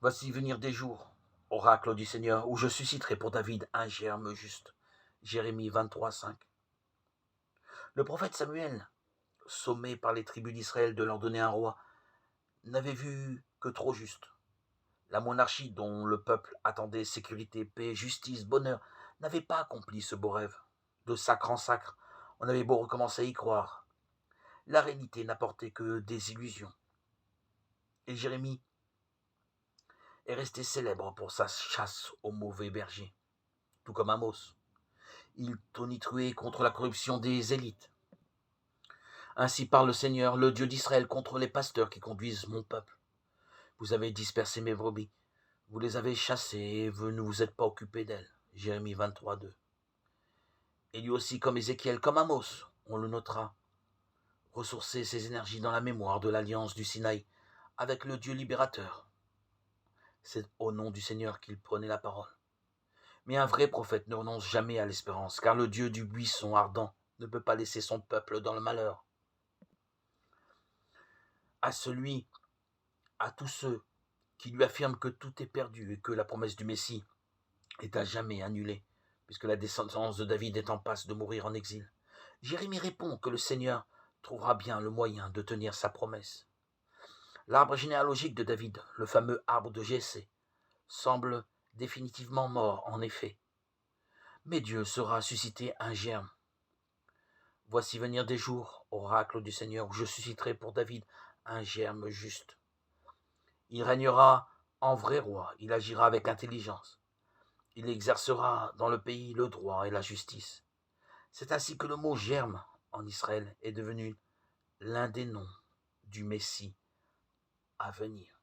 Voici venir des jours, oracle du Seigneur, où je susciterai pour David un germe juste. Jérémie 23:5. Le prophète Samuel, sommé par les tribus d'Israël de leur donner un roi, n'avait vu que trop juste. La monarchie dont le peuple attendait sécurité, paix, justice, bonheur, n'avait pas accompli ce beau rêve. De sacre en sacre, on avait beau recommencer à y croire. La réalité n'apportait que des illusions. Et Jérémie est resté célèbre pour sa chasse aux mauvais bergers, tout comme Amos. Il tonitruait contre la corruption des élites. Ainsi parle le Seigneur, le Dieu d'Israël, contre les pasteurs qui conduisent mon peuple. Vous avez dispersé mes brebis, vous les avez chassées et vous ne vous êtes pas occupé d'elles. Jérémie 23:2. Et lui aussi, comme Ézéchiel, comme Amos, on le notera, ressourcer ses énergies dans la mémoire de l'alliance du Sinaï avec le Dieu libérateur. C'est au nom du Seigneur qu'il prenait la parole. Mais un vrai prophète ne renonce jamais à l'espérance, car le Dieu du buisson ardent ne peut pas laisser son peuple dans le malheur. À tous ceux qui lui affirment que tout est perdu et que la promesse du Messie est à jamais annulée, puisque la descendance de David est en passe de mourir en exil, Jérémie répond que le Seigneur trouvera bien le moyen de tenir sa promesse. L'arbre généalogique de David, le fameux arbre de Jessé, semble définitivement mort en effet. Mais Dieu saura susciter un germe. Voici venir des jours, oracle du Seigneur, où je susciterai pour David un germe juste. Il régnera en vrai roi, il agira avec intelligence. Il exercera dans le pays le droit et la justice. C'est ainsi que le mot germe en Israël est devenu l'un des noms du Messie à venir.